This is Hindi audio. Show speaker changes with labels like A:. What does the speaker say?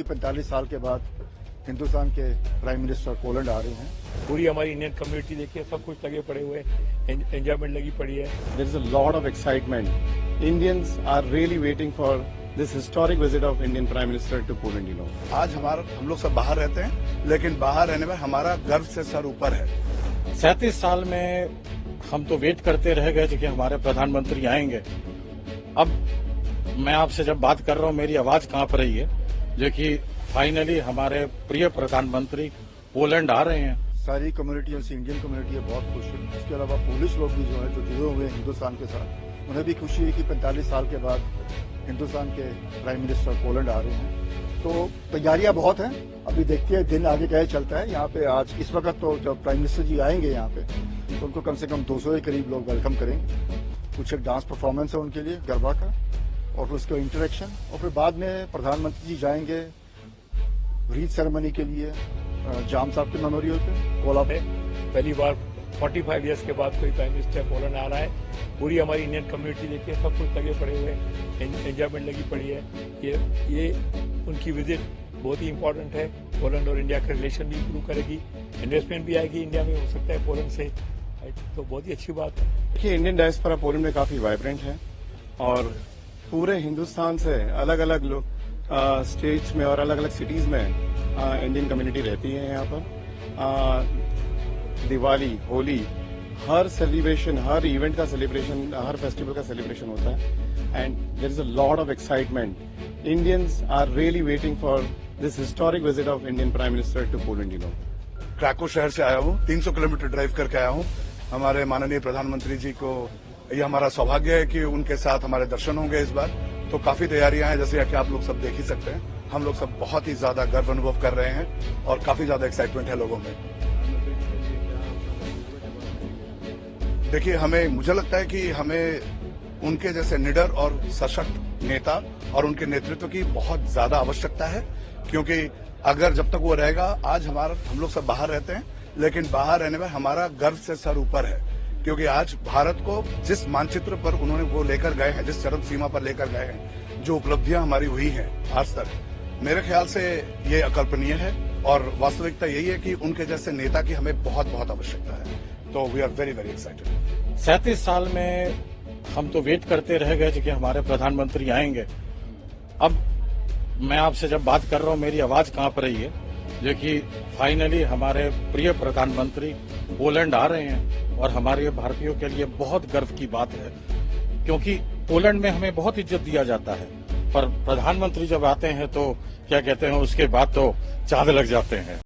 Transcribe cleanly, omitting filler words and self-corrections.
A: 45 साल के बाद हिंदुस्तान के प्राइम मिनिस्टर पोलैंड आ रहे हैं।
B: पूरी हमारी इंडियन कम्युनिटी देखिए, सब कुछ लगे पड़े हुए, एंजॉयमेंट लगी पड़ी है।
C: There is a lot of excitement. Indians are really waiting for this historic visit of Indian Prime Minister to Poland.
D: आज हम लोग सब बाहर रहते हैं, लेकिन बाहर रहने में हमारा गर्व से सर ऊपर है।
E: 37 साल में हम तो वेट करते रह गए थे कि हमारे प्रधानमंत्री आएंगे। अब मैं आपसे जब बात कर रहा हूं, मेरी आवाज कांप रही है, जो कि फाइनली हमारे प्रिय प्रधानमंत्री पोलैंड आ रहे हैं।
A: सारी कम्युनिटी जैसे इंडियन कम्युनिटी है बहुत खुश है। इसके अलावा पुलिस लोग भी जो है जो जुड़े हुए हैं हिंदुस्तान के साथ, उन्हें भी खुशी है कि 45 साल के बाद हिंदुस्तान के प्राइम मिनिस्टर पोलैंड आ रहे हैं। तो तैयारियां बहुत हैं, अभी देखते हैं दिन आगे क्या चलता है। यहाँ पे आज इस वक्त तो जब प्राइम मिनिस्टर जी आएंगे यहाँ पे, तो उनको कम से कम 200 के करीब लोग वेलकम करेंगे। कुछ एक डांस परफॉर्मेंस है उनके लिए गरबा का, और फिर उसका इंटरेक्शन, और फिर बाद में प्रधानमंत्री जी जाएंगे रीत सेरेमनी के लिए जाम साहब के मेमोरियल पे कोला पे।
B: पहली बार 45 इयर्स के बाद कोई प्राइम मिनिस्टर पोलैंड आ रहा है। पूरी हमारी इंडियन कम्युनिटी देखिए, सब कुछ लगे पड़े हुए, एंजॉयमेंट लगी पड़ी है। ये उनकी विजिट बहुत ही इंपॉर्टेंट है। पोलैंड और इंडिया का रिलेशन भी इंप्रूव करेगी, इन्वेस्टमेंट भी आएगी इंडिया में, हो सकता है पोलैंड से, तो बहुत ही अच्छी बात है।
C: देखिए, इंडियन डायस्पोरा पोलैंड में काफी वाइब्रेंट है, और पूरे हिंदुस्तान से अलग अलग लोग स्टेट्स में और अलग अलग सिटीज में इंडियन कम्युनिटी रहती है। यहाँ पर दिवाली, होली, हर सेलिब्रेशन, हर इवेंट का सेलिब्रेशन, हर फेस्टिवल का सेलिब्रेशन होता है। And there is a lot of excitement. Indians are really waiting for this historic visit of Indian prime minister to Poland.
D: Krakow शहर से आया हूँ, 300 किलोमीटर ड्राइव करके आया हूँ। हमारे माननीय प्रधानमंत्री जी को ये हमारा सौभाग्य है कि उनके साथ हमारे दर्शन होंगे इस बार। तो काफी तैयारियां हैं, जैसे कि आप लोग सब देख ही सकते हैं। हम लोग सब बहुत ही ज्यादा गर्व अनुभव कर रहे हैं और काफी ज्यादा एक्साइटमेंट है लोगों में। देखिए, मुझे लगता है कि हमें उनके जैसे निडर और सशक्त नेता और उनके नेतृत्व की बहुत ज्यादा आवश्यकता है, क्योंकि अगर जब तक वो रहेगा, आज हम लोग सब बाहर रहते हैं, लेकिन बाहर रहने में हमारा गर्व से सर ऊपर है, क्योंकि आज भारत को जिस मानचित्र पर उन्होंने वो लेकर गए हैं, जिस चरम सीमा पर लेकर गए हैं, जो उपलब्धियां हमारी हुई हैं आज तक, मेरे ख्याल से ये अकल्पनीय है। और वास्तविकता यही है कि उनके जैसे नेता की हमें बहुत बहुत आवश्यकता है। तो we are very very excited.
E: 37 साल में हम तो वेट करते रह गए थे कि हमारे प्रधानमंत्री आएंगे। अब मैं आपसे जब बात कर रहा हूं, मेरी आवाज कांप रही है, जो कि फाइनली हमारे प्रिय प्रधानमंत्री पोलैंड आ रहे हैं। और हमारे भारतीयों के लिए बहुत गर्व की बात है, क्योंकि पोलैंड में हमें बहुत इज्जत दिया जाता है, पर प्रधानमंत्री जब आते हैं तो क्या कहते हैं, उसके बाद तो चांद लग जाते हैं।